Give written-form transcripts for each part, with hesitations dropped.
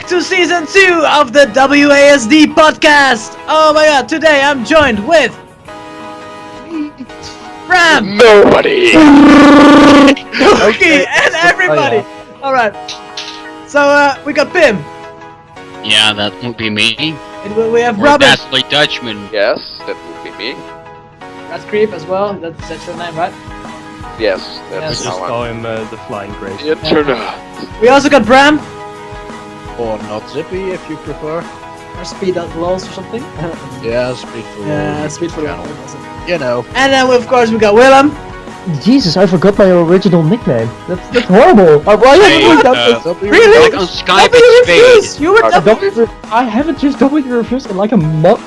to season 2 of the WASD podcast. Oh my god, today I'm joined with Bram, Nobody. okay, and everybody. Alright, so we got Pim. Yeah, that would be me. We have Or Robin. TheDastertlyDutchman. Yes, that would be me. Redcreep as well, that's your name, right? Yes, Yes. that's Just how call I'm. him the Flying Grace. Yeah, turn up. We also got Bram. Or not Zippy if you prefer. Or Speed at Lows or something. Yeah, speak for Yeah, Speed for channel. Lows. You know. And then of course we got Willem. Jesus, I forgot my original nickname. That's horrible. Why haven't we done this? Really? Like on Skype, W it's Reviews! Spade. You were I haven't just W Reviews in like a month,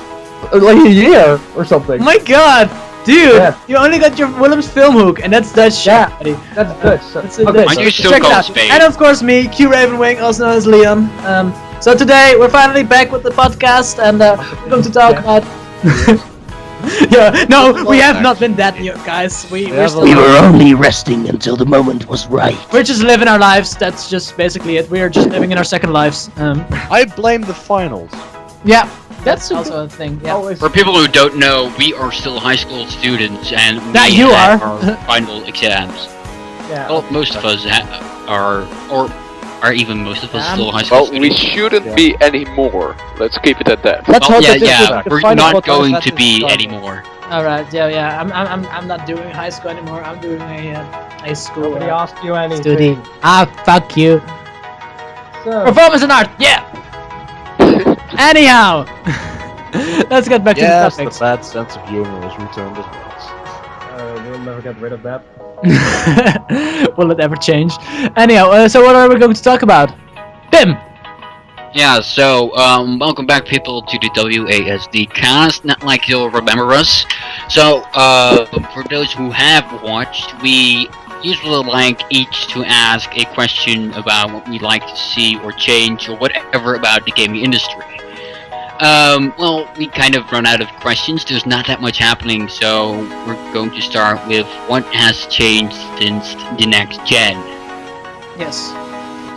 like a year or something. Oh my god! Dude, Yeah. you only got your Willem's film hook, and that's Dutch. Yeah. buddy. That's good. So, That's it, okay, Dutch. Are you still Check it called out. Spade? And of course me, QUravenwing, also known as Leon. So today we're finally back with the podcast, and we're going to talk about. Yeah, no, we have not been that new, guys. We're still. we were only resting until the moment was right. We're just living our lives. That's just basically it. We're just living in our second lives. I blame the finals. Yeah, that's That's a also a thing. Yeah. Always. For people who don't know, we are still high school students, and That we you have are. our final exams. Yeah. Well, most of us are even most of us still high school Well, we students. shouldn't be anymore. Let's keep it at that. Let's Well, hope that this will be the we're final not podcast going that to is be done. anymore. All right. Yeah. I'm not doing high school anymore. I'm doing a school. Nobody asked you anything. Study. Ah, fuck you. So, Performance and art. Yeah. Anyhow, let's get back Yes, to the the topics. bad sense of humor is returned as well. we'll never get rid of that. Will it ever change? Anyhow, so what are we going to talk about? Pim. Yeah, so, welcome back people to the WASD cast, not like you'll remember us. So, for those who have watched, we usually like each to ask a question about what we'd like to see or change or whatever about the gaming industry. Well, we kind of run out of questions, there's not that much happening, so we're going to start with what has changed since the next gen. Yes.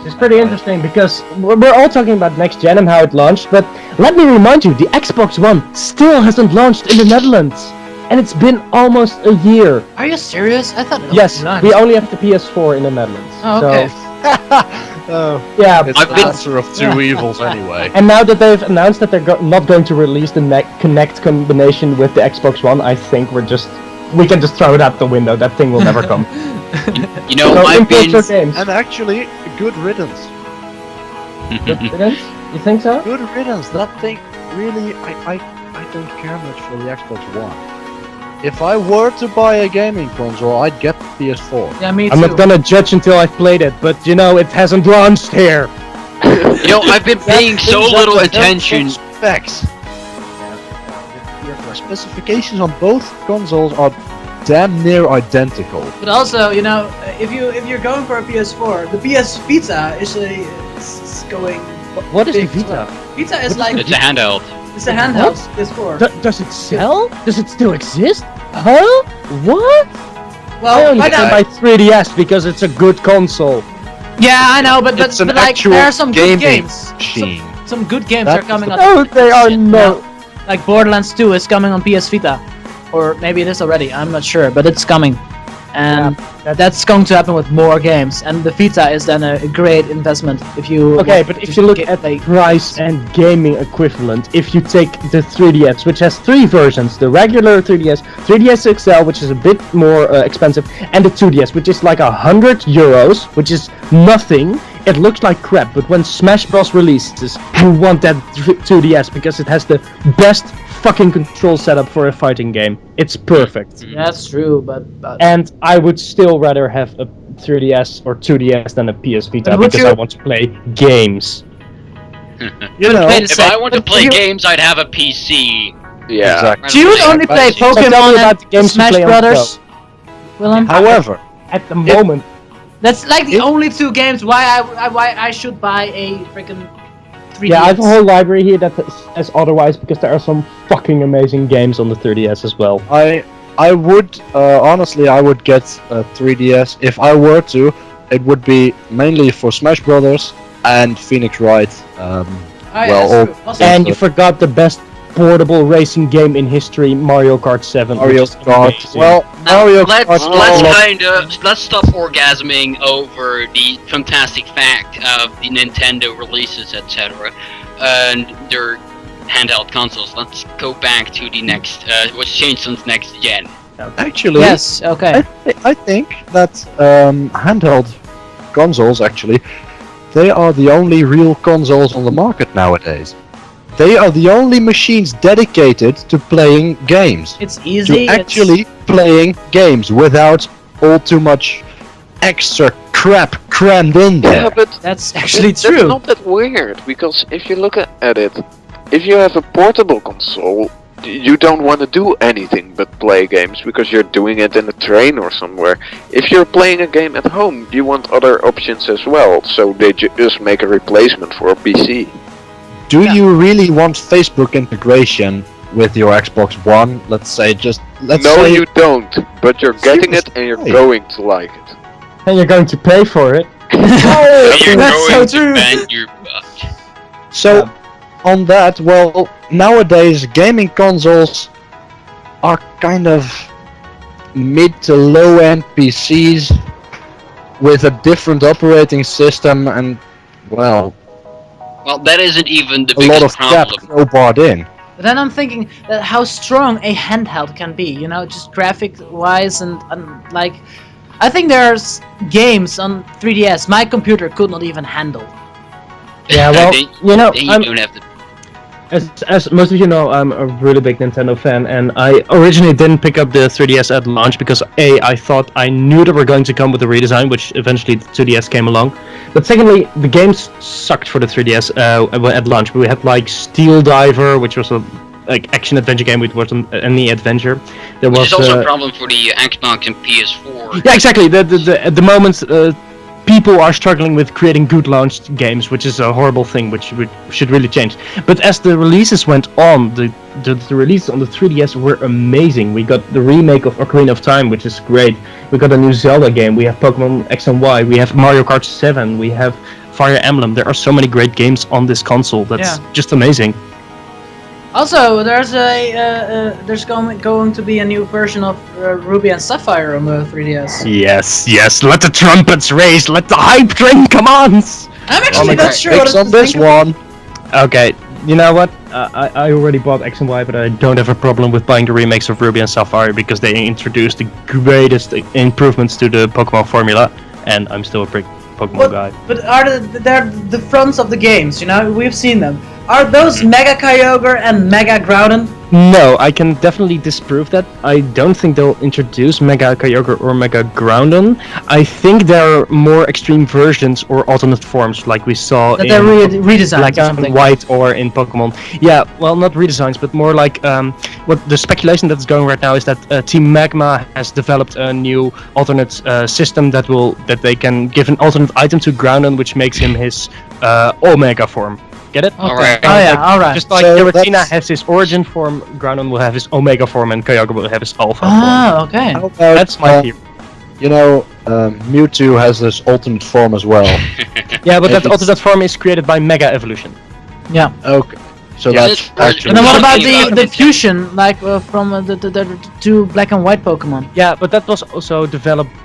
It's pretty interesting because we're all talking about next gen and how it launched, but let me remind you, the Xbox One still hasn't launched in the Netherlands, and it's been almost a year. Are you serious? I thought it was Yes, launched. we only have the PS4 in the Netherlands. Oh, okay. Oh, So, yeah, it's I've the been- answer of two evils anyway. and now that they've announced that they're not going to release the Connect combination with the Xbox One, I think we can just throw it out the window. That thing will never come. You know, So I've import been... your games. And actually, good riddance. Good riddance? You think so? Good riddance. That thing really, I don't care much for the Xbox One. If I were to buy a gaming console, I'd get the PS4. Yeah, me too. I'm not gonna judge until I've played it, but you know, it hasn't launched here. You know, I've been paying so little attention. Specs. The specifications on both consoles are damn near identical. But also, you know, if you're going for a PS4, the PS Vita is going. What is the big Vita? Vita is like It's a handheld. it's a handheld PS4. Does it sell? Does it still exist? Huh? What? I Well, only I can know. buy 3DS because it's a good console. Yeah, I know, but It's an but like actual there are some good gaming games. machine. Some good games That are coming is on. No, they are Shit, not. no. Like Borderlands 2 is coming on PS Vita, or maybe it is already. I'm not sure, but it's coming, and that's going to happen with more games. And the Vita is then a great investment if you. Okay, want but to if you look get, at like, price and gaming equivalent, if you take the 3DS, which has three versions, the regular 3DS, 3DS XL, which is a bit more expensive, and the 2DS, which is like €100, which is nothing. It looks like crap, but when Smash Bros releases, you want that 2DS because it has the best fucking control setup for a fighting game. It's perfect. That's true, but And I would still rather have a 3DS or 2DS than a PS Vita But would because you- I want to play games. You know, Wait a If I want to but play you- games, I'd have a PC. Yeah. exactly. do you only play So tell me Pokemon about the and games you Smash play on Brothers? Willem, However, At the moment, that's like the It- only two games why I should buy a freaking 3DS. yeah, I have a whole library here that says otherwise because there are some fucking amazing games on the 3DS as well. I would honestly I would get a 3DS if I were to. It would be mainly for Smash Brothers and Phoenix Wright. Oh, Well, yeah, all- that's true. Also, And you forgot the best portable racing game in history, Mario Kart 7. Mario which is Kart. amazing. Well, Mario let's Kart. let's stop orgasming over the fantastic fact of the Nintendo releases, etc., and their handheld consoles. Let's go back to the next. What's changed since next gen? Actually, yes, okay. I think that handheld consoles actually, they are the only real consoles on the market nowadays. They are the only machines dedicated to playing games. It's easy. To actually playing games without all too much extra crap crammed in there. Yeah, but That's actually that's true. not that weird, because if you look at it, if you have a portable console, you don't want to do anything but play games, because you're doing it in a train or somewhere. If you're playing a game at home, you want other options as well, so they just make a replacement for a PC. Do Yeah. you really want Facebook integration with your Xbox One? Let's say let's No, say you don't, but you're getting it and you're Seriously? going to like it. And you're going to pay for it. You're that's going so to true. bend your butt. So, on that, well, nowadays gaming consoles are kind of mid to low end PCs with a different operating system and, well, Well, that isn't even the a lot biggest of crap problem. crowbarred in. But then I'm thinking that how strong a handheld can be, you know, just graphic-wise and like, I think there's games on 3DS my computer could not even handle. Yeah, well, Then- you know, then you I'm, don't have to. as most of you know, I'm a really big Nintendo fan, and I originally didn't pick up the 3DS at launch because I thought I knew they were going to come with a redesign, which eventually the 2DS came along. But secondly, the games sucked for the 3DS at launch. We had like Steel Diver, which was a like action adventure game, which wasn't any adventure. There Which was is also a problem for the Xbox and PS4. yeah, exactly. At the moment, people are struggling with creating good launched games, which is a horrible thing, which should really change. But as the releases went on, the releases on the 3DS were amazing. We got the remake of Ocarina of Time, which is great. We got a new Zelda game. We have Pokemon X and Y. We have Mario Kart 7. We have Fire Emblem. There are so many great games on this console. That's just amazing. Also, there's going to be a new version of Ruby and Sapphire on the 3DS. Yes. Let the trumpets raise. Let the hype train come on. I'm actually not sure what It's to on this think of- one. Okay, you know what? I already bought X and Y, but I don't have a problem with buying the remakes of Ruby and Sapphire because they introduced the greatest improvements to the Pokemon formula, and I'm still a big Pokemon What? guy. But they're the fronts of the games, you know? We've seen them. Are those Mega Kyogre and Mega Groudon? No, I can definitely disprove that. I don't think they'll introduce Mega Kyogre or Mega Groudon. I think they're more extreme versions or alternate forms, like we saw That in they're redesigned Black or and something. White or in Pokemon. Yeah, well, not redesigns, but more like what the speculation that's going right now is that Team Magma has developed a new alternate system that they can give an alternate item to Groudon, which makes him his Omega form. Get it? Alright. Oh yeah, alright. Just like So Giratina that's- has his origin form, Groudon will have his Omega form, and Kyogre will have his Alpha form. Ah, okay. How about, That's my theory. you know, Mewtwo has this ultimate form as well. Yeah, but If that it's- alternate form is created by Mega Evolution. Yeah. Okay, so Yeah, that's it's- actually. And then what about Talking about the it. fusion, like from the two Black and White Pokemon? Yeah, but that was also developed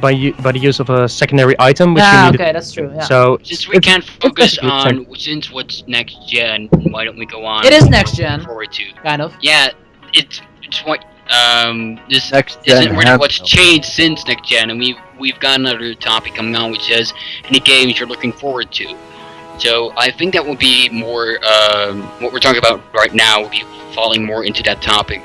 by the use of a secondary item, which you Ah, needed. okay, that's true. Yeah. So Since we can't it's focus basically the on, same. since what's next gen, why don't we go on? It is to what next we're gen. looking Forward to. Kind of. Yeah, it's what this Next isn't gen really what's handheld. changed since next gen, and we've got another topic coming on which says any games you're looking forward to. So I think that would be more what we're talking about right now would be falling more into that topic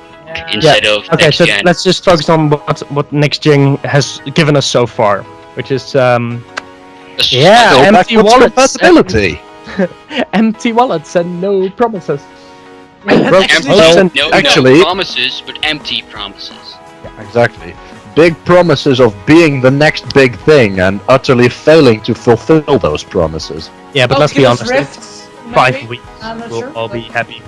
instead of Okay, next so gen. let's just focus on what next gen has given us so far, which is That's yeah, Go empty backwards wallets. compatibility. empty wallets and no promises. Well, empty, well, no actually- promises, but empty promises. Exactly. Big promises of being the next big thing and utterly failing to fulfill those promises. Yeah, but let's be honest. Rifts, In 5 maybe? weeks, I'm not we'll sure, all but- be happy.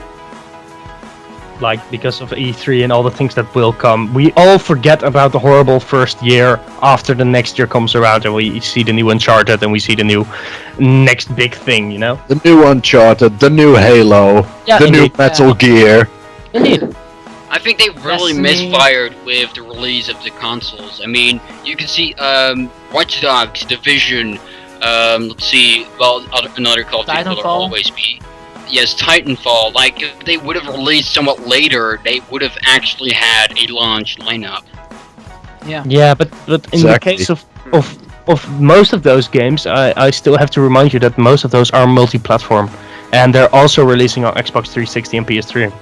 like because of E3 and all the things that will come, we all forget about the horrible first year after the next year comes around and we see the new Uncharted and we see the new next big thing, you know? The new Uncharted, the new Halo, the new Metal Gear. Indeed. I think they really misfired with the release of the consoles. I mean, you can see Watch Dogs, Division, let's see, well, another Call of Duty will always be. Yes, Titanfall. Like, if they would have released somewhat later, they would have actually had a launch lineup. Yeah. Yeah, but in the case of most of those games, I still have to remind you that most of those are multi-platform, and they're also releasing on Xbox 360 and PS3.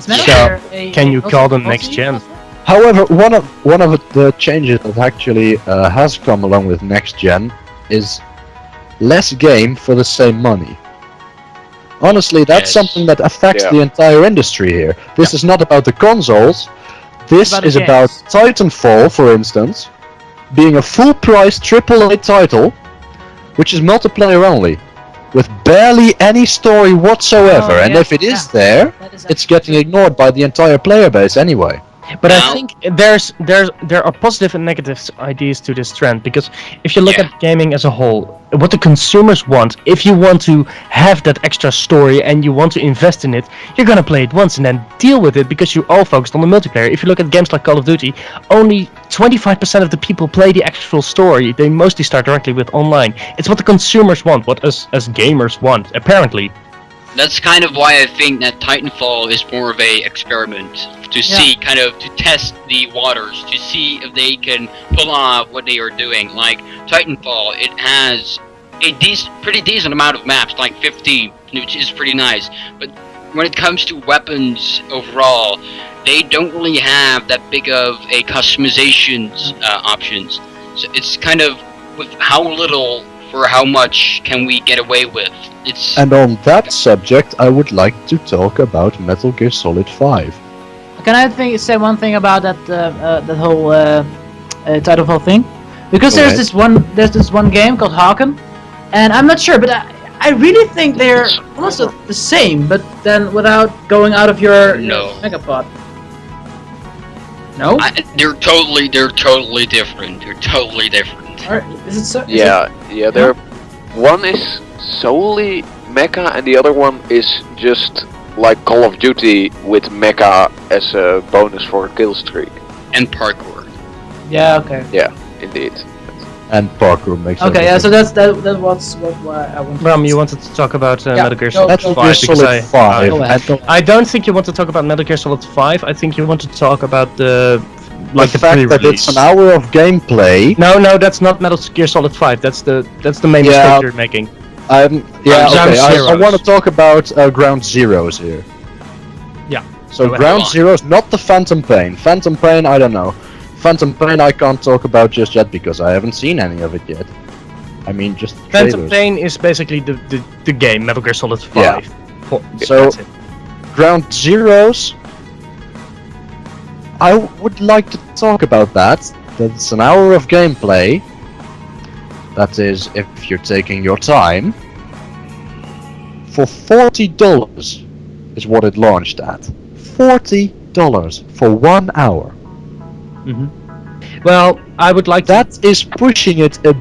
So, can you call them next gen? However, one of the changes that actually has come along with next gen is less game for the same money. Honestly, that's something that affects the entire industry here. This is not about the consoles. This is about Titanfall, for instance, being a full-price AAA title, which is multiplayer only, with barely any story whatsoever. And if it is there, it's getting ignored by the entire player base anyway. But I think there are positive and negative ideas to this trend, because if you look at gaming as a whole, what the consumers want, if you want to have that extra story and you want to invest in it, you're gonna play it once and then deal with it because you're all focused on the multiplayer. If you look at games like Call of Duty, only 25% of the people play the actual story. They mostly start directly with online. It's what the consumers want, what us as gamers want, apparently. That's kind of why I think that Titanfall is more of a experiment to see, kind of to test the waters, to see if they can pull off what they are doing. Like Titanfall, it has a pretty decent amount of maps, like 50, which is pretty nice. But when it comes to weapons overall, they don't really have that big of a customizations options. So it's kind of with how little for how much can we get away with. And on that subject, I would like to talk about Metal Gear Solid 5. Can I say one thing about that whole Titanfall thing? Because there's this one game called Haken, and I'm not sure, but I really think they're almost the same, but then without going out of your megapod. No? They're totally different. They're totally different. Is it so? They're one is solely mecha and the other one is just like Call of Duty with mecha as a bonus for a kill streak. And parkour. Yeah, okay. Yeah, indeed. And parkour makes sense. Okay, yeah, so that's what I want to Bram, you wanted to talk about Metal Gear Solid 5. Metal Gear Solid 5. I don't think you want to talk about Metal Gear Solid 5, I think you want to talk about the fact that it's an hour of gameplay. No, that's not Metal Gear Solid 5. That's the main mistake you're making. I want to talk about Ground Zeroes here. Yeah. So Ground Zeroes, not the Phantom Pain. Phantom Pain, I don't know. Phantom Pain I can't talk about just yet because I haven't seen any of it yet. I mean, just Phantom Pain is basically the game, Metal Gear Solid 5. Yeah. So, Ground Zeroes, I would like to talk about that. That's an hour of gameplay. That is, if you're taking your time. For $40 is what it launched at. $40 for 1 hour. Well, I would like That is pushing it a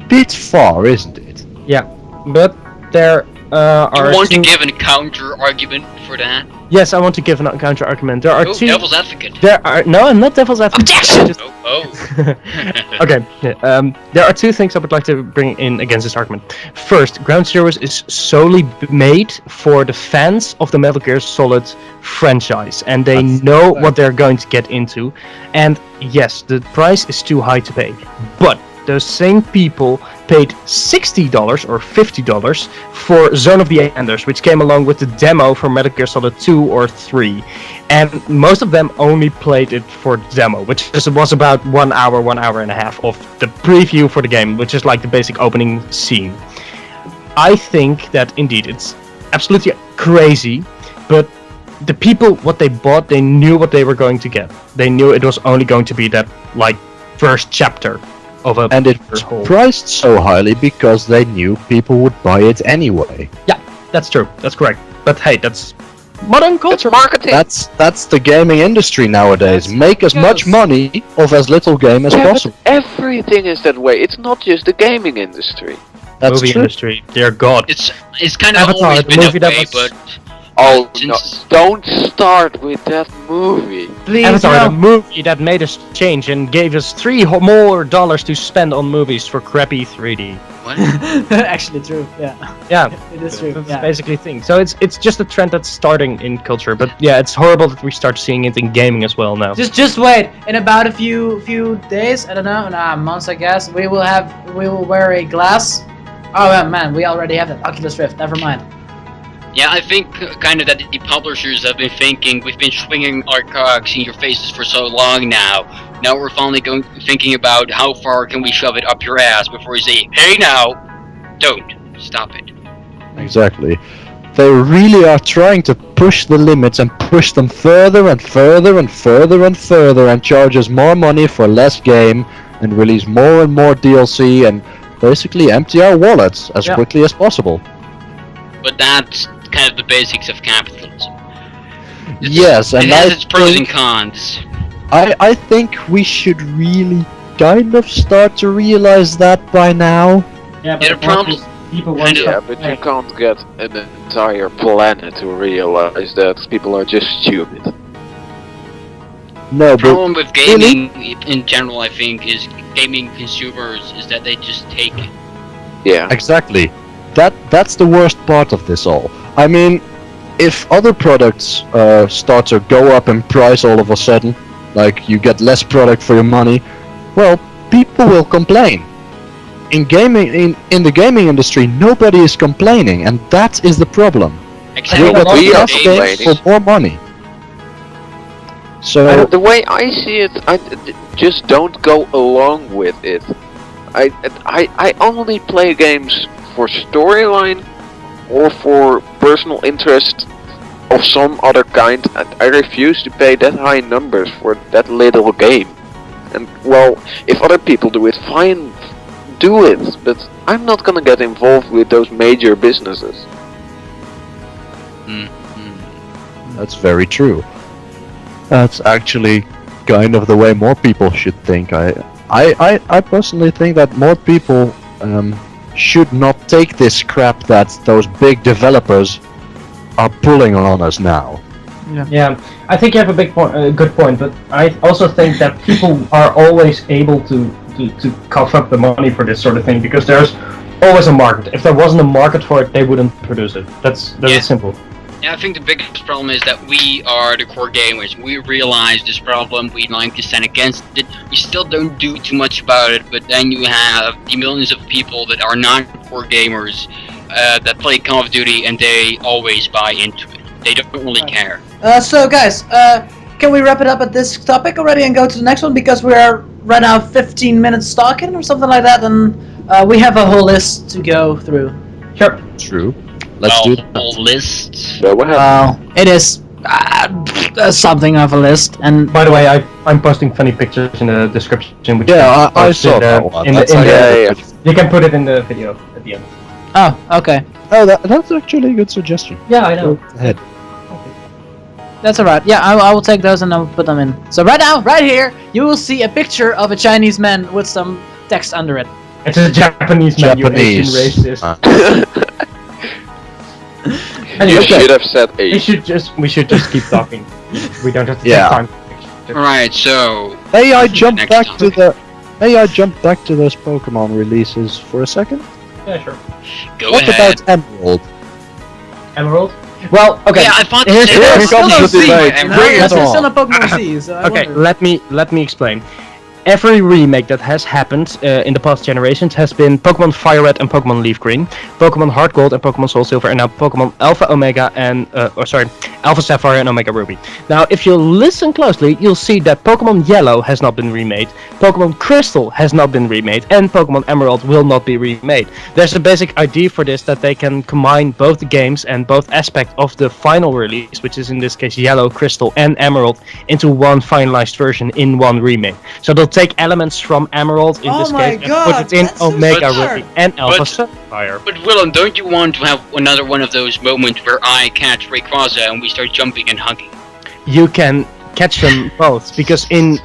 bit far, isn't it? Yeah, but there are... You want to give a counter argument for that? Yes, I want to give a counter argument. There are two... Devil's advocate. No, I'm not devil's advocate. Objection! Okay, there are two things I would like to bring in against this argument. First, Ground Zeroes is solely made for the fans of the Metal Gear Solid franchise, and they know what they're going to get into. And yes, the price is too high to pay, but those same people paid $60 or $50 for Zone of the Enders, which came along with the demo for Metal Gear Solid 2 or 3. And most of them only played it for the demo, which was about 1 hour and a half of the preview for the game, which is like the basic opening scene. I think that indeed it's absolutely crazy, but the people, what they bought, they knew what they were going to get. They knew it was only going to be that, like, first chapter. And it was priced so highly because they knew people would buy it anyway. Yeah, that's true. That's correct. But hey, that's modern culture. It's marketing. That's the gaming industry nowadays. Make as much money of as little game as possible. But everything is that way. It's not just the gaming industry. That's Movie true. industry, dear God. It's kind of Avatar, always the been movie that that way, was- but Oh no! since Don't start with that movie. Please, Avatar, the no. movie that made us change and gave us $3 more to spend on movies for crappy 3D. what? Actually true, yeah. Yeah, It is true, that's yeah. basically the thing. So it's just a trend that's starting in culture, but yeah, it's horrible that we start seeing it in gaming as well now. Just wait. In about a few days, I don't know, months I guess, we will wear a glass. Oh man, we already have that Oculus Rift. Never mind. Yeah, I think kind of that the publishers have been thinking, we've been swinging our cocks in your faces for so long now. Now we're finally thinking about how far can we shove it up your ass before we say, hey now, don't, stop it. Exactly. They really are trying to push the limits and push them further and further and further and further and charge us more money for less game and release more and more DLC and basically empty our wallets as quickly as possible. But that's kind of the basics of capitalism. Yes, and it has I its pros and think- cons. I think we should really kind of start to realize that by now. Yeah, Yeah, the problem- people won't Yeah, but you can't get an entire planet to realize that people are just stupid. No, The but problem with gaming in general, I think, is gaming consumers is that they just take it. Yeah. exactly. That's the worst part of this all. I mean, if other products start to go up in price all of a sudden, like you get less product for your money, well, people will complain. In gaming, in the gaming industry, nobody is complaining, and that is the problem. Except We for get we are less games complaining. for more money. So The way I see it, I just don't go along with it. I only play games for storyline or for personal interest of some other kind, and I refuse to pay that high numbers for that little game. And well, if other people do it, fine, do it, but I'm not gonna get involved with those major businesses. that's very true. That's actually kind of the way more people should think. I personally think that more people should not take this crap that those big developers are pulling on us now. Yeah, I think you have a good point, but I also think that people are always able to cough up the money for this sort of thing because there's always a market. If there wasn't a market for it, they wouldn't produce it. That's simple. Yeah, I think the biggest problem is that we are the core gamers. We realize this problem, we like to stand against it. We still don't do too much about it, but then you have the millions of people that are not core gamers that play Call of Duty and they always buy into it. They don't really care. So guys, can we wrap it up at this topic already and go to the next one because we are right now 15 minutes talking or something like that, and we have a whole list to go through. Sure. True. Let's do that. Whole list. So what happened? It is something of a list, and By the way, I'm posting funny pictures in the description. Which Yeah, I posted, saw that one. in the- That's in the- yeah. You can put it in the video at the end. oh, okay, Oh, that's actually a good suggestion. Yeah, I know. Go ahead. that's alright. Yeah, I will take those and I'll put them in. So right now, right here, you will see a picture of a Chinese man with some text under it. It's a Japanese man, you Asian Japanese. racist. You Okay. should have said We 8. should just keep talking. We don't have to Yeah. take time. Alright, so May I jump Next back topic. to those Pokemon releases for a second? Yeah, sure. go What ahead. about Emerald? Emerald? Well, okay. Yeah, I thought Here's- the here's same comes thing. the debate. And No, Bring it's it on. still a Pokemon C, so I Okay, wonder. let me explain. Every remake that has happened in the past generations has been Pokemon Fire Red and Pokemon Leaf Green, Pokemon Heart Gold and Pokemon Soul Silver, and now Pokemon Alpha Omega and Alpha Sapphire and Omega Ruby. Now, if you listen closely, you'll see that Pokemon Yellow has not been remade, Pokemon Crystal has not been remade, and Pokemon Emerald will not be remade. There's a basic idea for this that they can combine both the games and both aspects of the final release, which is in this case Yellow, Crystal, and Emerald, into one finalized version in one remake. So they'll take elements from Emerald in this case and put it in Omega Ruby and Alpha Sapphire. But Willem, don't you want to have another one of those moments where I catch Rayquaza and we start jumping and hugging? You can catch them both, because in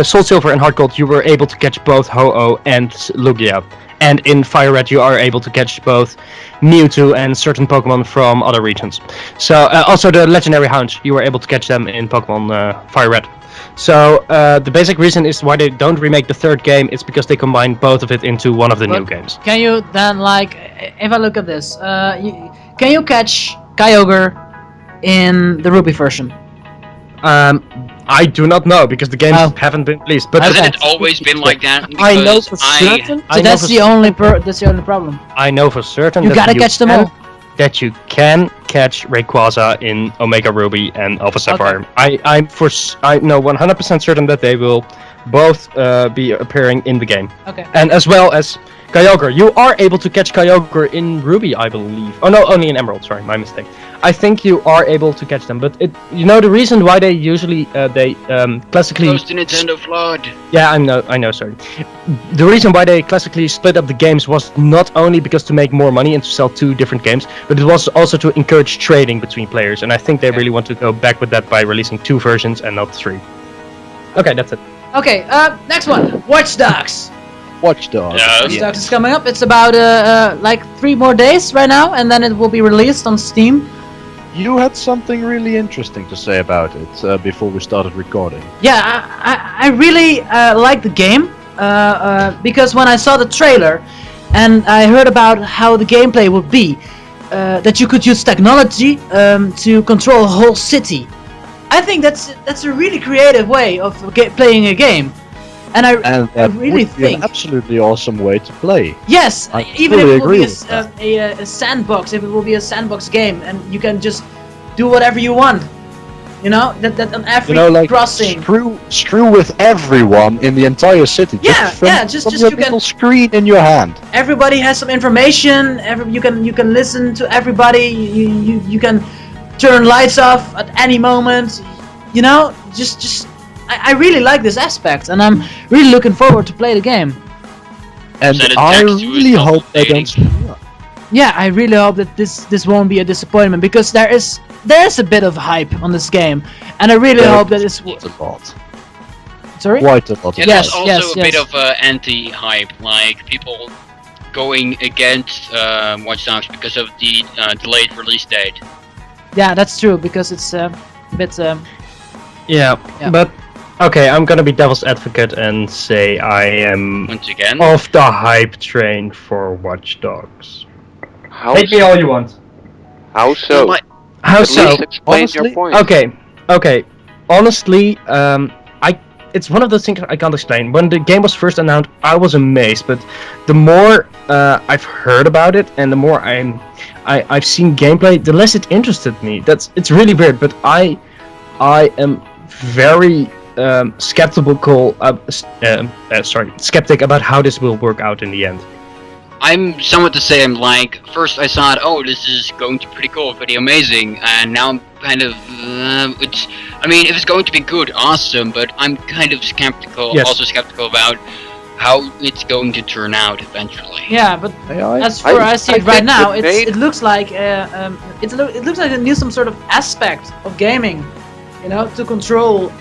Soul Silver and Heart Gold you were able to catch both Ho-Oh and Lugia. And in Fire Red you are able to catch both Mewtwo and certain Pokemon from other regions. So also the Legendary Hounds, you were able to catch them in Pokemon Fire Red. So the basic reason is why they don't remake the third game is because they combine both of it into one of the new games. Can you then, like, if I look at this, can you catch Kyogre in the Ruby version? I do not know, because the games haven't been released. But hasn't it always been like that? I know for certain. So that's the only problem. I know for certain. You gotta catch them all. That you can catch Rayquaza in Omega Ruby and Alpha Sapphire. Okay. I know 100% certain that they will both be appearing in the game. Okay. And as well as Kyogre. You are able to catch Kyogre in Ruby, I believe. Oh no, only in Emerald. Sorry, my mistake. I think you are able to catch them, but the reason why they usually classically close to Nintendo flood. Yeah, I know. Sorry. The reason why they classically split up the games was not only because to make more money and to sell 2 different games, but it was also to encourage trading between players. And I think they really want to go back with that by releasing 2 versions and not 3. Okay, that's it. Okay, next one, Watch Dogs. Watch Dogs. Yes. Watch Dogs is coming up. It's about like 3 more days right now, and then it will be released on Steam. You had something really interesting to say about it before we started recording. Yeah, I really like the game because when I saw the trailer and I heard about how the gameplay would be, that you could use technology to control a whole city. I think that's a really creative way of playing a game. And I really think an absolutely awesome way to play. Yes, even if it will be a sandbox, if it will be a sandbox game, and you can just do whatever you want, that on every crossing. Screw with everyone in the entire city. Just your little screen in your hand. Everybody has some information. You can listen to everybody. You can turn lights off at any moment. I really like this aspect, and I'm really looking forward to play the game. And I really hope they don't screw up. Yeah, I really hope that this won't be a disappointment, because there is a bit of hype on this game, and I really hope that it's a lot. Sorry? Quite a lot. Yeah, there's also a bit of anti-hype, like people going against Watch Dogs because of the delayed release date. Yeah, that's true, because it's a bit. Yeah, but. Okay, I'm gonna be devil's advocate and say I am once again off the hype train for Watch Dogs. Hate me all you want. How so? How At so? least explain your point. Okay. Honestly, it's one of those things I can't explain. When the game was first announced, I was amazed, but the more I've heard about it and the more I've seen gameplay, the less it interested me. It's really weird, but I am very skeptic about how this will work out in the end. I'm somewhat the same. Like, first I thought, oh, this is going to be pretty cool, pretty amazing, and now I'm kind of, if it's going to be good, awesome, but I'm kind of skeptical, also skeptical about how it's going to turn out eventually. Yeah, but as far as I see it right now, it looks like it looks like it needs some sort of aspect of gaming, to control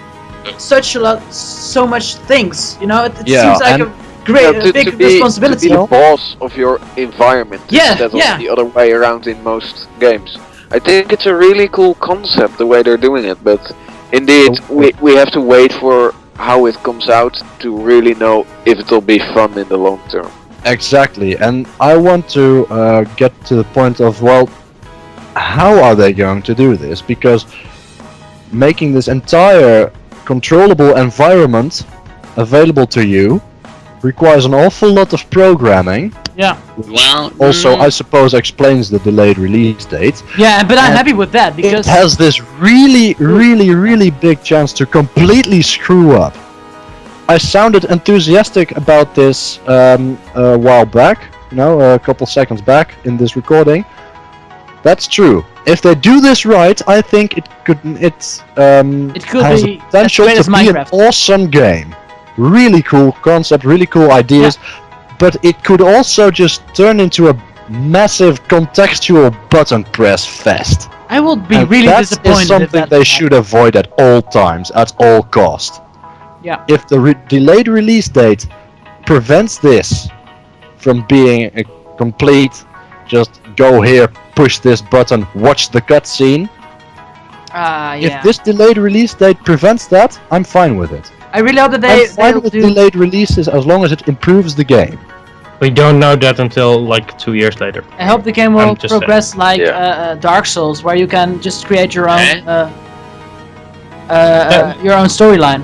so much things. It seems like a great big responsibility. To be the boss of your environment instead of the other way around in most games. I think it's a really cool concept the way they're doing it, but indeed we have to wait for how it comes out to really know if it'll be fun in the long term. Exactly, and I want to get to the point of, how are they going to do this? Because making this entire controllable environment available to you requires an awful lot of programming. Yeah. Well, also, I suppose explains the delayed release date. Yeah, but I'm happy with that, because it has this really big chance to completely screw up. I sounded enthusiastic about this a while back, a couple seconds back in this recording. That's true. If they do this right, I think it could has be potential to be an awesome game. really cool concept, really cool ideas, but it could also just turn into a massive contextual button press fest. I would be And really that disappointed. is something they should avoid at all times, at all cost. Yeah. If the delayed release date prevents this from being a complete, just go here, push this button, watch the cutscene. If this delayed release date prevents that, I'm fine with it. I really hope that I'm fine they'll with do. delayed releases as long as it improves the game. We don't know that until like 2 years later. I hope the game will I'm just progress like Dark Souls, where you can just create your own storyline.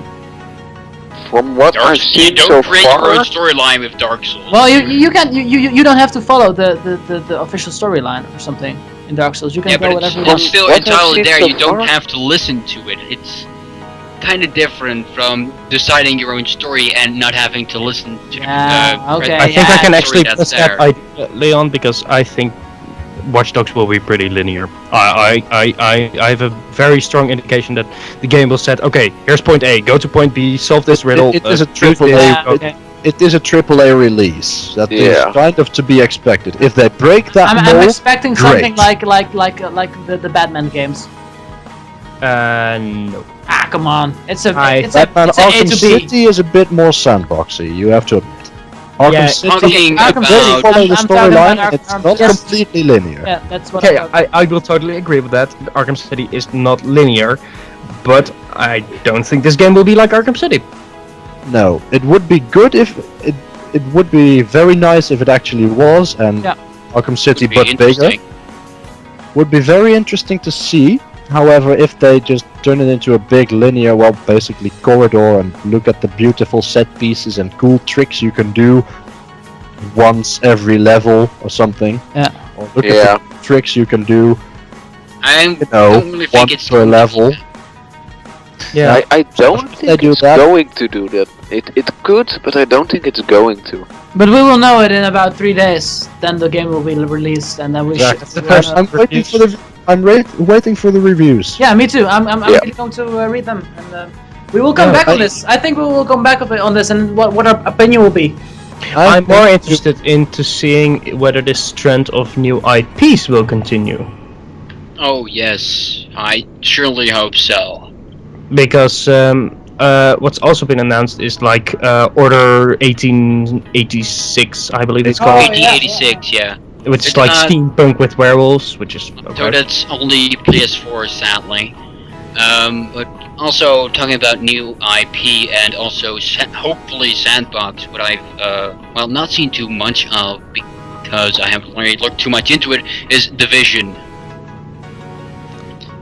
From what I've You seen don't so create your own far, storyline with Dark Souls. Well, you don't have to follow the official storyline or something in Dark Souls. You can yeah, go but whatever you it's want. still What I've entirely seen there. so You don't far- have to listen to it. It's kind of different from deciding your own story and not having to listen to. Okay. I think I can story actually that's press that there. idea, Leon, because I think Watch Dogs will be pretty linear. I have a very strong indication that the game will set, okay, here's point A, go to point B, solve this riddle. It is a do triple this, A. Yeah, okay. It is a AAA release. That is Yeah. kind of to be expected. If they break that I'm mold, expecting something like the Batman games. No. Ah, come on! It's a Batman it's a A Arkham to B. City is a bit more sandboxy. You have to admit. Arkham Yeah, City talking Arkham about- City, follow the I'm talking about storyline. Arkham- It's not yes. completely linear. Yeah, that's what. Okay, I'm I will totally agree with that. Arkham City is not linear, but I don't think this game will be like Arkham City. No, it would be good if it would be very nice if it actually was, and Yeah. Arkham City Would be but bigger interesting. would be very interesting to see. However, if they just turn it into a big linear, well, basically corridor, and look at the beautiful set pieces and cool tricks you can do once every level or something. Yeah. Or look Yeah. at the tricks you can do, I you know, don't really think once it's per level. Yeah. I don't They think do it's that. going to do that. It could, but I don't think it's going to. But we will know it in about 3 days. Then the game will be released, and then we Exactly. should. I'm waiting for the waiting for the reviews. Yeah, me too. I'm Yeah. really going to read them, and we will come Yeah, back on this. I think we will come back on this, and what our opinion will be. I'm more interested into seeing whether this trend of new IPs will continue. Oh yes, I surely hope so. Because what's also been announced is like Order 1886, I believe it's Oh, called, yeah. 1886, yeah. which is It's like not- steampunk with werewolves, which is So that's only PS4, sadly. But also talking about new IP and also hopefully Sandbox, what I've well not seen too much of because I haven't really looked too much into it, is Division.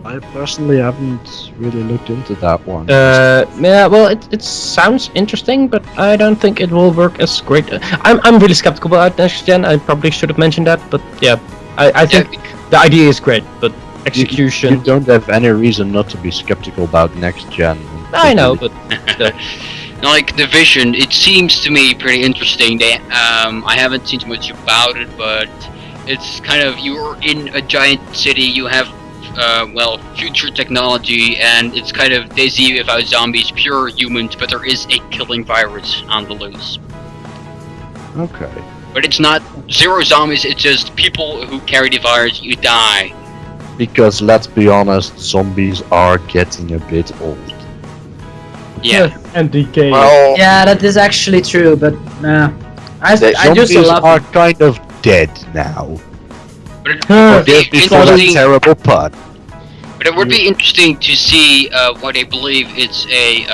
I personally haven't really looked into that one. yeah, well, it sounds interesting, but I don't think it will work as great. I'm really skeptical about next gen. I probably should have mentioned that, but yeah, I think the idea is great, but execution. You don't have any reason not to be skeptical about next gen. I know, but Like Division, it seems to me pretty interesting. They, I haven't seen too much about it, but it's kind of you're in a giant city. You have well, future technology, and it's kind of Daisy without zombies, pure humans, but there is a killing virus on the loose. Okay. But it's not zero zombies, it's just people who carry the virus, you die. Because let's be honest, zombies are getting a bit old. Yeah. and decay. Well, Yeah, that is actually true, but I do Zombies still love are them. kind of dead now. But it would be Forgive me for that interesting, terrible pun. but it would be interesting to see what I believe it's a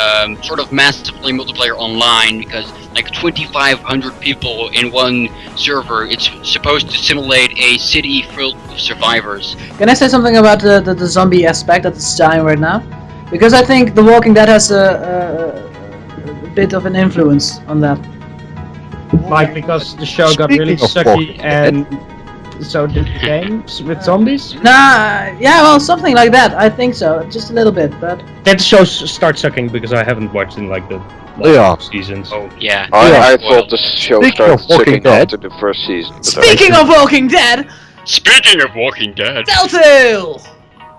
sort of massively multiplayer online, because like 2,500 people in one server, it's supposed to simulate a city filled with survivors. Can I say something about the zombie aspect that is dying right now? Because I think The Walking Dead has a bit of an influence on that. Like because the show got really Speaking of sucky Walking Dead. and so did the games with zombies. Nah, yeah, well, something like that. I think so, just a little bit, but That show start sucking because I haven't watched in like the Yeah. last seasons. Oh yeah. I Well, thought the show Speaking started of Walking sucking Dead. after the first season. but speaking of Walking Dead, Speaking of Walking Dead, Telltale.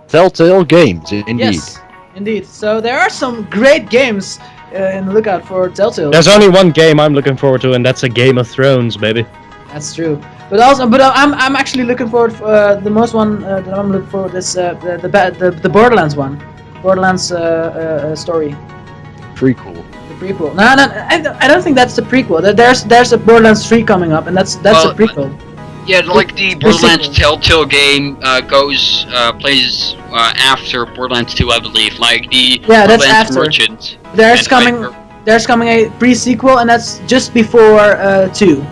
Telltale Games, indeed. Yes, indeed. So there are some great games in the lookout for Telltale. There's only one game I'm looking forward to, and that's a Game of Thrones, baby. That's true. But I'm actually looking forward. The most one that I'm looking forward is the Borderlands one. Borderlands story. Prequel. The prequel. No, I don't think that's the prequel. There's a Borderlands 3 coming up, and that's a prequel. Yeah, like the Borderlands Telltale game plays after Borderlands 2, I believe. Like the that's Borderlands after. Merchant. There's coming a pre-sequel, and that's just before 2.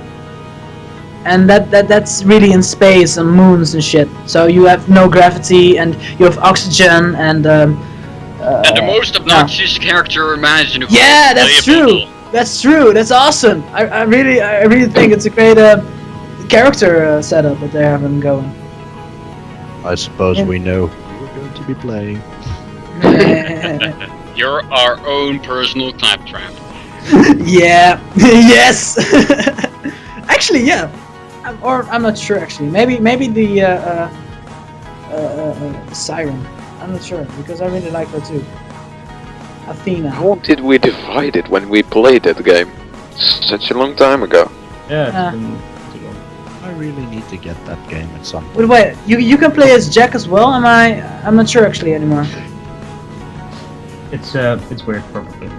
And that's really in space and moons and shit. So you have no gravity, and you have oxygen, and and the most obnoxious character imaginable. Yeah, that's true. That's true. That's awesome. I really think it's a great character setup that they have them going. I suppose we know who we're going to be playing. You're our own personal claptrap. Yeah. Yes. Actually, yeah. I'm not sure. Actually, maybe the Siren. I'm not sure because I really like her too. Athena. How did we divide it when we played that game? Such a long time ago. Yeah, it's been too long. I really need to get that game at some point. Wait, you can play as Jack as well? I'm not sure actually anymore. It's weird probably.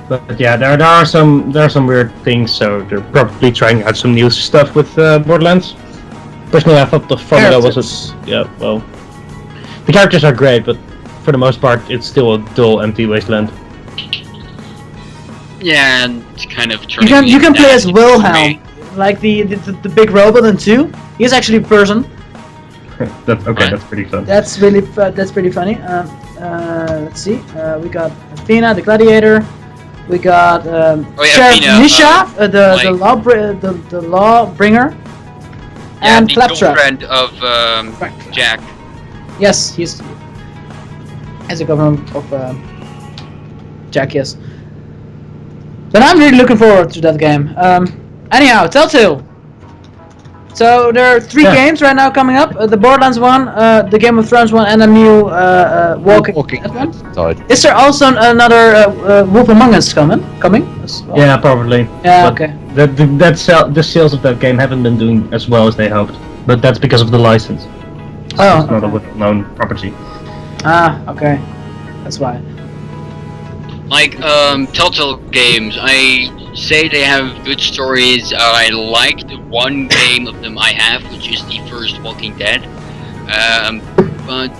But yeah, there are some weird things. So they're probably trying out some new stuff with Borderlands. Personally, I thought the formula was well, the characters are great, but for the most part, it's still a dull, empty wasteland. Yeah, and it's kind of. You can play as Wilhelm, like the big robot in 2. He's actually a person. That's pretty fun. That's pretty funny. Let's see. We got Athena, the gladiator. We got Sheriff Nisha, the law bringer, and the Claptrap. girlfriend of Jack. Yes, he's as a government of Jack. Yes. But I'm really looking forward to that game. Anyhow, Telltale. So there are 3 games right now coming up: the Borderlands one, the Game of Thrones one, and a new Walking Dead one. Is there also another Wolf Among Us coming as well? Yeah, probably. Yeah, but okay. The sales of that game haven't been doing as well as they hoped, but that's because of the license. It's not a well-known property. Ah, okay, that's why. Like Telltale games, I say they have good stories. I like the one game of them I have, which is the first Walking Dead. But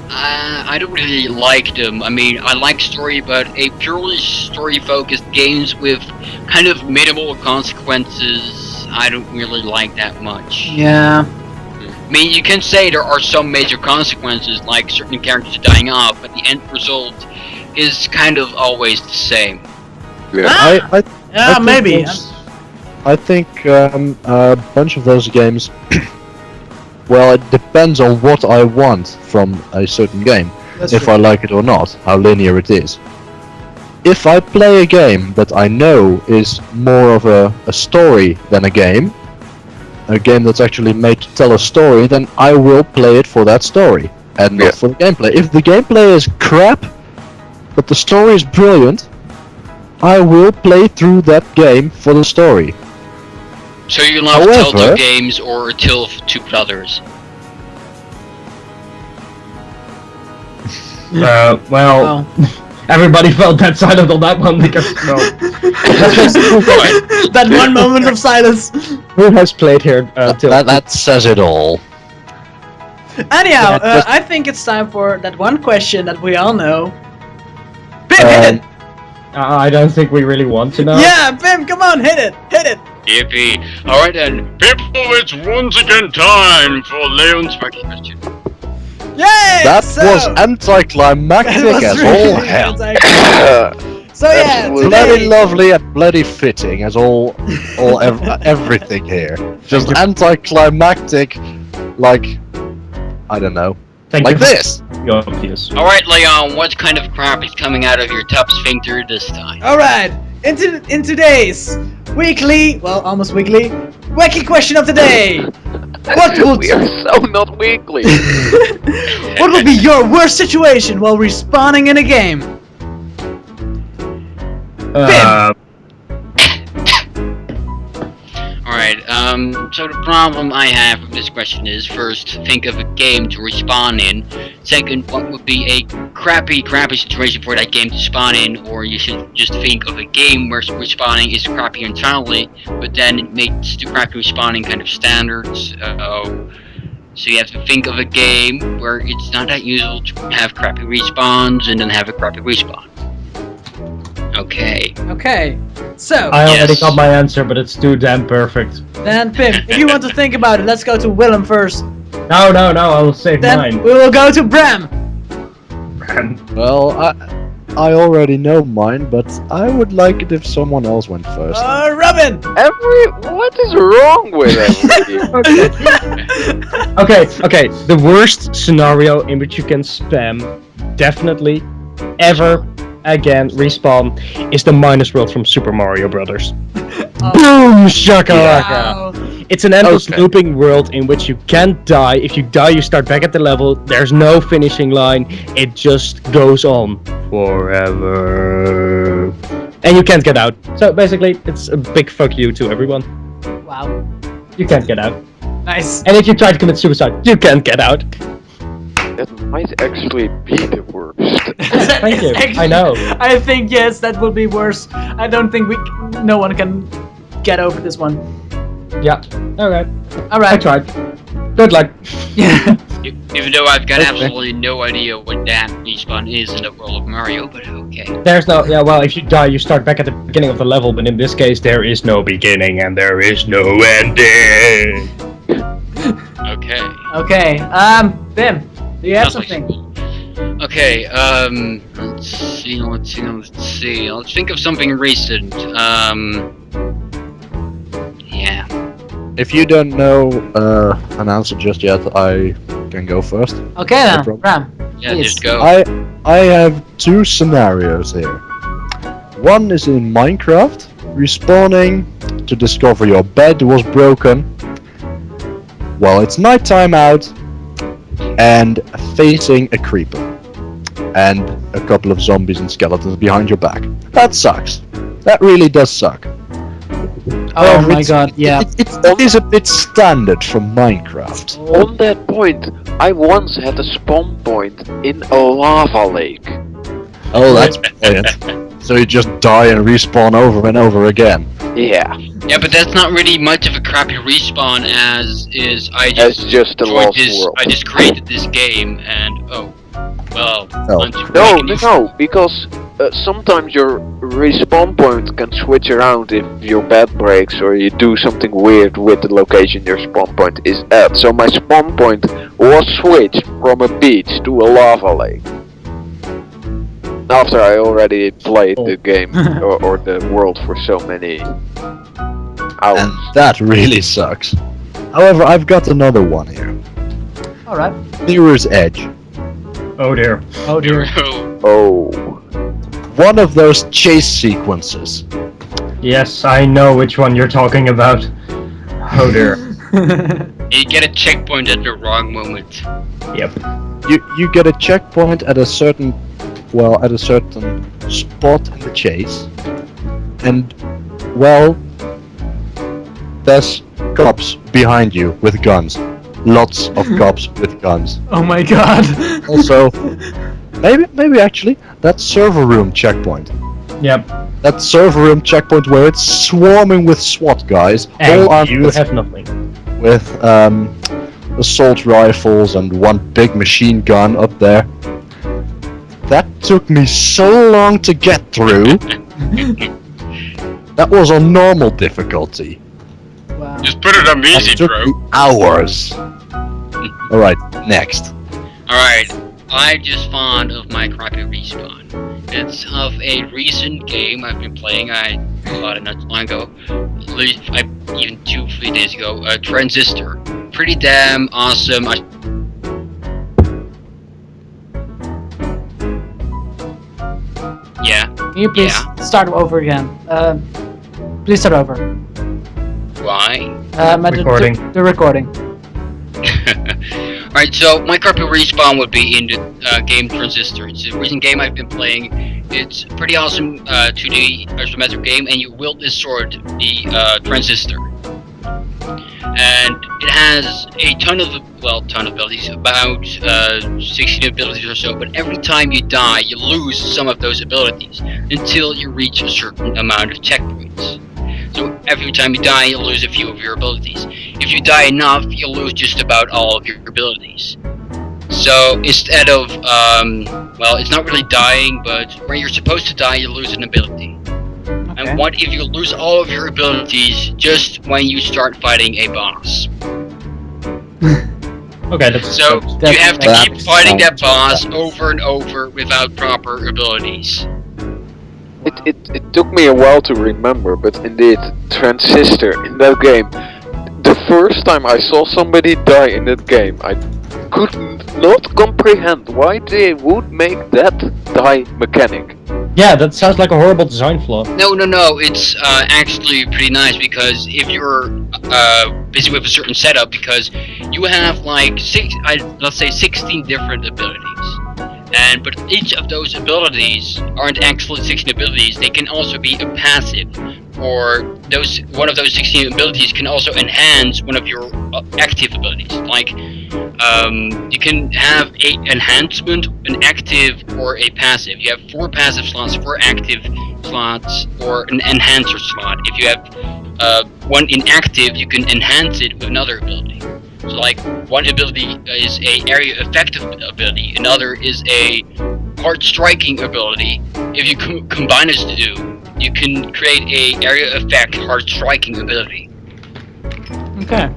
I don't really like them. I mean, I like story, but a purely story-focused games with kind of minimal consequences, I don't really like that much. Yeah. I mean, you can say there are some major consequences, like certain characters dying off, but the end result is kind of always the same. Yeah. I maybe. I think a bunch of those games. Well, it depends on what I want from a certain game, if I like it or not, how linear it is. If I play a game that I know is more of a story than a game that's actually made to tell a story, then I will play it for that story, and not for the gameplay. If the gameplay is crap, but the story is brilliant, I will play through that game for the story. So you love Telltale games or A Tale of Two Brothers? Well, everybody felt that silent on that one because that one moment of silence. Who has played here? That says it all. Anyhow, I think it's time for that one question that we all know. Bim, hit it! I don't think we really want to know. Yeah, Bim, come on, hit it! Yippee. Alright then, people, it's once again time for Leon's first question. Yay! That was anticlimactic as all hell. So yeah, bloody lovely and bloody fitting as everything here. Just anticlimactic, like, I don't know, like this. Obvious. Alright, Leon, what kind of crap is coming out of your top sphincter this time? Alright, in today's weekly, well, almost weekly, wacky question of the day. We are so not weekly. What will be your worst situation while respawning in a game? Alright, so the problem I have with this question is, first, think of a game to respawn in. Second, what would be a crappy situation for that game to spawn in, or you should just think of a game where respawning is crappy entirely, but then it makes the crappy respawning kind of standard. So you have to think of a game where it's not that usual to have crappy respawns and then have a crappy respawn. Okay. Okay. So. I already got my answer, but it's too damn perfect. Then Pim, if you want to think about it, let's go to Willem first. No, I will save Then mine. we will go to Bram. Well, I already know mine, but I would like it if someone else went first. Robin. What is wrong with everybody? Okay. The worst scenario in which you can spam, definitely, ever again respawn, is the minus world from Super Mario Brothers. Boom shakalaka! Wow. It's an endless looping world in which you can't die. If you die, you start back at the level. There's no finishing line. It just goes on forever. And you can't get out. So basically, it's a big fuck you to everyone. Wow. You can't get out. Nice. And if you try to commit suicide, you can't get out. That might actually be the worst. Thank you. I know. I think yes, that will be worse. I don't think no one can get over this one. Yeah. Alright. I Alright. tried. Good luck. Yeah. Even though I've got absolutely no idea what that respawn is in the world of Mario, but okay. There's no, well, if you die, you start back at the beginning of the level, but in this case, there is no beginning and there is no ending. Okay. Okay. Bim, do you have something? Okay, let's see. Let's think of something recent. Yeah. If you don't know an answer just yet, I can go first. Okay then, No Bram. Yeah, Please. just go. I have two scenarios here. One is in Minecraft, respawning to discover your bed was broken. Well, it's nighttime out, and facing a creeper. And a couple of zombies and skeletons behind your back. That sucks. That really does suck. Oh my god, yeah. It is a bit standard from Minecraft. On that point, I once had a spawn point in a lava lake. Oh, that's brilliant. So you just die and respawn over and over again. Yeah. Yeah, but that's not really much of a crappy respawn as is I As just a lost world. I just created this game and well, No, because sometimes your respawn point can switch around if your bed breaks or you do something weird with the location your spawn point is at. So my spawn point was switched from a beach to a lava lake. After I already played the game or the world for so many hours. And that really sucks. However, I've got another one here. Alright. Mirror's Edge. Oh dear. Oh dear. Oh. One of those chase sequences. Yes, I know which one you're talking about. Oh dear. You get a checkpoint at the wrong moment. Yep. You get a checkpoint at a certain spot in the chase, and there's cops behind you with guns. Lots of cops with guns. Oh my god. Also, maybe actually that server room checkpoint. Yep. That server room checkpoint where it's swarming with SWAT guys, all And armed you with have nothing. assault rifles and one big machine gun up there. That took me so long to get through. That was on normal difficulty. Wow. Just put it on That easy, took bro. me hours. Alright, next. Alright, I just found of my crappy respawn. It's of a recent game I've been playing. I bought it not too long ago. Even 2-3 days ago. Transistor. Pretty damn awesome. Yeah. Can you please start over again? Please start over. Why? Recording. The recording. Alright, so my crappy respawn would be in the game Transistor. It's a recent game I've been playing. It's a pretty awesome 2D isometric game, and you wield this sword, the Transistor. And it has a ton of abilities, about 16 abilities or so, but every time you die, you lose some of those abilities until you reach a certain amount of checkpoints. So every time you die, you lose a few of your abilities. If you die enough, you'll lose just about all of your abilities. So instead of, it's not really dying, but where you're supposed to die, you lose an ability. Okay. And what if you lose all of your abilities just when you start fighting a boss? Okay, that's So That's- you have to that keep fighting that sounds boss over and over without proper abilities. It took me a while to remember, but indeed, Transistor in that game. The first time I saw somebody die in that game, I could not comprehend why they would make that die mechanic. Yeah, that sounds like a horrible design flaw. No, it's actually pretty nice because if you're busy with a certain setup, because you have like let's say 16 different abilities. But each of those abilities aren't actually 16 abilities. They can also be a passive, or one of those 16 abilities can also enhance one of your active abilities. Like you can have a enhancement, an active, or a passive. You have 4 passive slots, 4 active slots, or an enhancer slot. If you have one inactive, you can enhance it with another ability. So like one ability is a area effective ability, another is a hard striking ability. If you combine those two, you can create a area effect hard striking ability. Okay.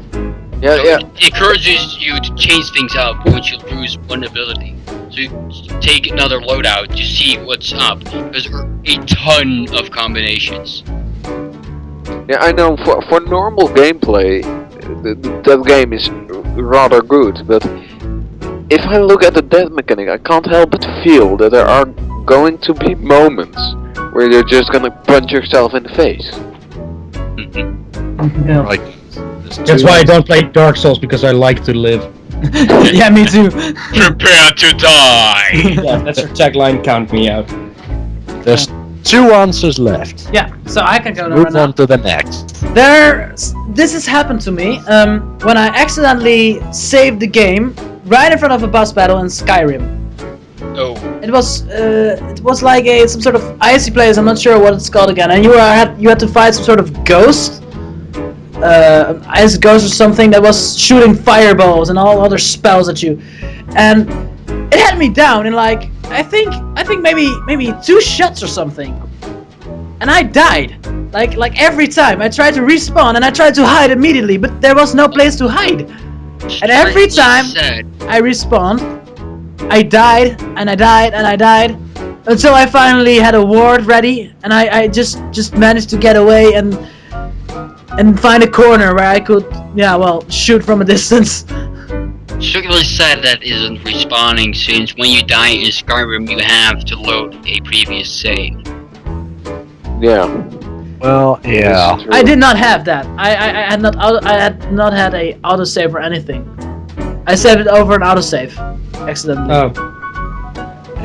Yeah, So yeah. it encourages you to change things up once you lose one ability. So you take another loadout to see what's up. Because there are a ton of combinations. Yeah, I know. For normal gameplay, that game is rather good. But if I look at the death mechanic, I can't help but feel that there are going to be moments where you're just gonna punch yourself in the face. Yeah. Like, That's why I don't play Dark Souls, because I like to live. Yeah, me too. Prepare to die! Yeah, that's your tagline, count me out. There's 2 answers left. Yeah, so I can go Move right now. on to the next. This has happened to me when I accidentally saved the game right in front of a boss battle in Skyrim. Oh. It was like some sort of icy place. I'm not sure what it's called again. And you had to fight some sort of ghost, an ice ghost or something that was shooting fireballs and all other spells at you, and it had me down in like I think maybe 2 shots or something, and I died. Like every time I tried to respawn and I tried to hide immediately, but there was no place to hide. And every time I respawned, I died and I died and I died until I finally had a ward ready, and I just managed to get away and find a corner where I could shoot from a distance. It's really sad that isn't respawning, since when you die in Skyrim you have to load a previous save. Yeah. Well, yeah. This is true. I did not have that. I had not had a autosave or anything. I saved it over an autosave accidentally. Oh.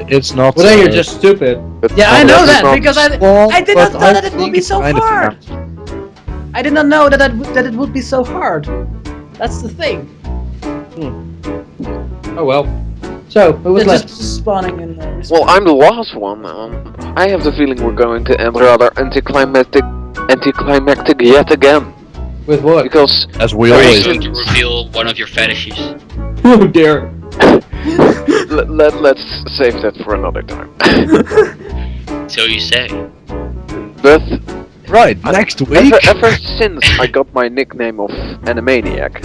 It's not. Well, then you're just stupid. But Yeah, I that know is that not- because I did not know that it would be so hard. I did not know that it would be so hard. That's the thing. Oh well. So, who was Just left? spawning in there. Well, I'm the last one. I have the feeling we're going to end rather anticlimactic yet again. With what? Because As we Are you always going to reveal one of your fetishes? Oh dear. let's save that for another time. So you say. But Right, next week. ever since I got my nickname of Animaniac,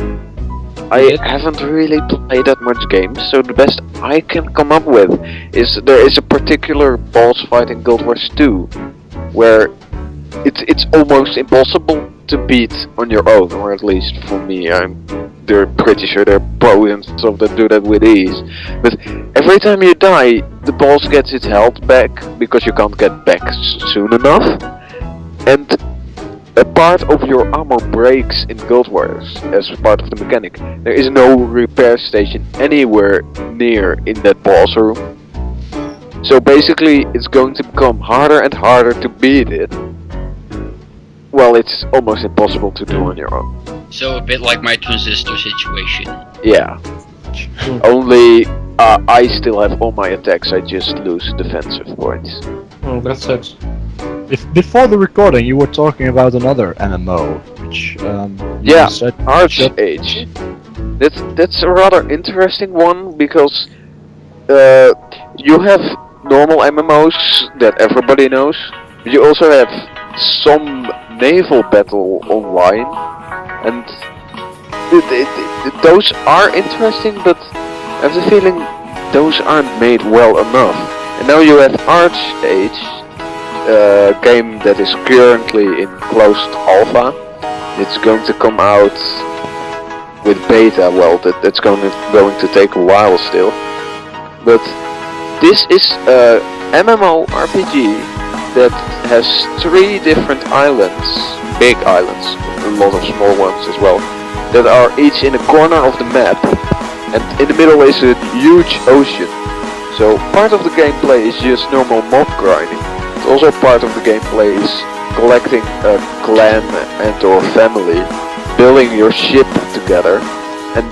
I haven't really played that much games, so the best I can come up with is there is a particular boss fight in Guild Wars 2 where it's almost impossible to beat on your own, or at least for me. They're pretty sure there are pros and stuff that do that with ease. But every time you die, the boss gets its health back because you can't get back soon enough. And a part of your armor breaks in Guild Wars as part of the mechanic. There is no repair station anywhere near in that boss room. So basically, it's going to become harder and harder to beat it. Well, it's almost impossible to do on your own. So a bit like my transistor situation. Yeah. Only I still have all my attacks, I just lose defensive points. Oh, that sucks. Before the recording, you were talking about another MMO, which you Yeah, said Arch-Age. That's a rather interesting one, because you have normal MMOs that everybody knows, but you also have some naval battle online, and those are interesting, but I have the feeling those aren't made well enough. And now you have Arch-Age, a game that is currently in closed alpha. It's going to come out with beta. Well, that's going to take a while still. But this is a MMORPG that has 3 different islands, big islands, a lot of small ones as well, that are each in a corner of the map, and in the middle is a huge ocean. So part of the gameplay is just normal mob grinding, but also part of the gameplay is collecting a clan and or family, building your ship together, and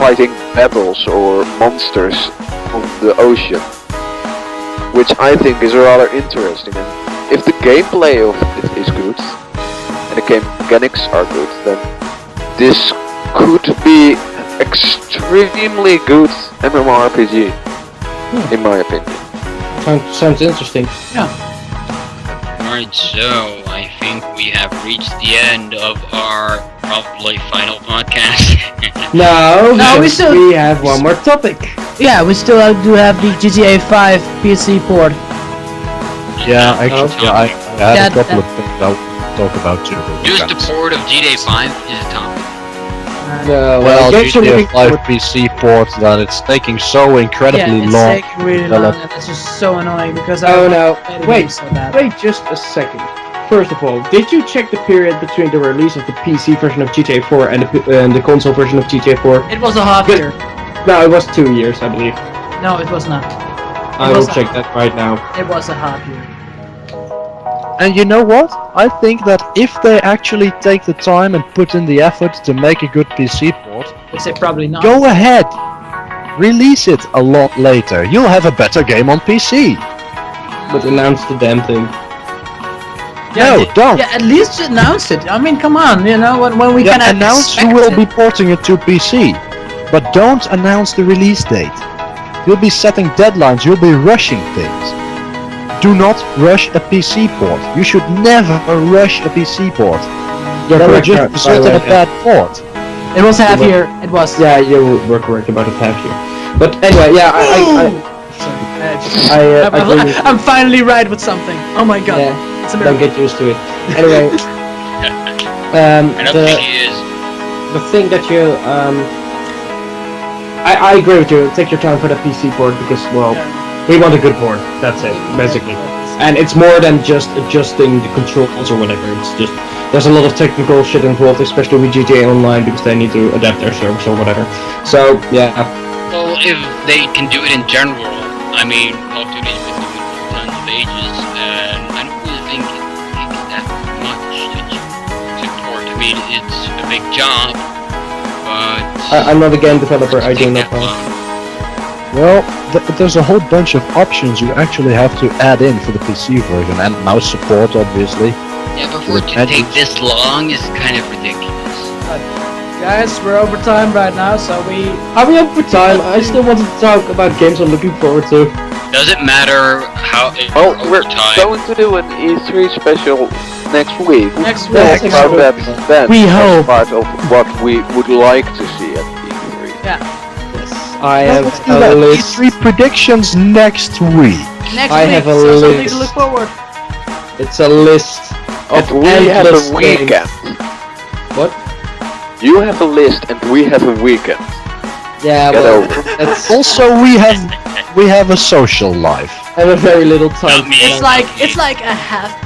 fighting battles or monsters on the ocean, which I think is rather interesting. And if the gameplay of it is good, and the game mechanics are good, then this could be extremely good MMORPG, in my opinion. Sounds interesting. Alright, so I think we have reached the end of our probably final podcast. No, we we have one more topic. Yeah, we still do have the GTA 5 PC port. Yeah, actually, I had Yeah, a couple of things I would talk about too. Just the port of GTA 5 is a topic. No, Well, actually, GTA 5 PC port, that it's taking so incredibly it's long. taking really long, and it's just so annoying because I Oh want no, to play the wait, game so bad. wait just a second. First of all, did you check the period between the release of the PC version of GTA 4 and the console version of GTA 4? It was a half year. No, it was 2 years, I believe. No, it was not. I will check that right now. It was a half year. And you know what? I think that if they actually take the time and put in the effort to make a good PC port, They say probably not. go ahead! Release it a lot later. You'll have a better game on PC. But announce the damn thing. No, don't. Yeah, at least announce it. I mean, come on, you know, when we can announce you will be porting it to PC, but don't announce the release date. You'll be setting deadlines, you'll be rushing things. Do not rush a PC port. You should never rush a PC port. You're That will correct, just result in a bad port. It was half year. It was. Yeah, you were correct about it half year. But anyway, yeah, I agree with you. I'm finally right with something. Oh my god. Yeah, It's a don't miracle. get used to it. Anyway, I don't think he is. the thing that you I agree with you. Take your time for the PC port because, well, we want a good port. That's it, basically. And it's more than just adjusting the controls or whatever. It's just there's a lot of technical shit involved, especially with GTA Online because they need to adapt their servers or whatever. So yeah. Well, if they can do it in general, I mean, Call of Duty's been doing it for tons of ages, and I don't really think it takes that much to port. I mean, it's a big job, but I'm not a game developer, I do not know. Well, there's a whole bunch of options you actually have to add in for the PC version, and mouse support, obviously. Yeah, but for it to take this long is kind of ridiculous. Guys, we're over time right now, so we... Are we up for time? I still wanted to talk about games I'm looking forward to. Does it matter how it Well, over we're time? going to do an E3 special next week. Next That's week. About that then, We as hope. part of what we would like to see at E3. Yeah. I have Let's do a that. list. E3 predictions next week. Next I week, have a so something list. to look forward. It's a list of And we have endless a weekend. games. What? You have a list and we have a weekend. Yeah, Get well, over. that's Also, we have a social life. I have a very little time. Not me. It's like a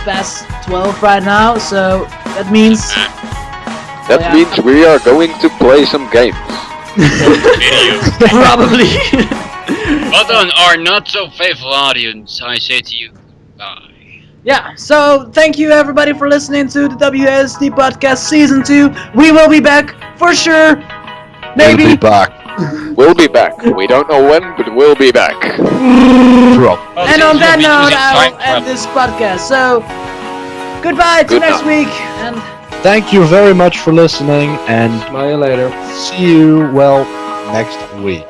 12:30 right now, so that means That yeah. means we are going to play some games. Video. probably. But on our not so faithful audience, I say to you, bye. Yeah, so thank you everybody for listening to the WASD podcast season 2. We will be back for sure. Maybe. We'll be back. We'll be back. We don't know when, but we'll be back. Drop. And on that note, I'll end this podcast. So, goodbye till next week. And Thank you very much for listening, and Smile you later. see you, well, next week.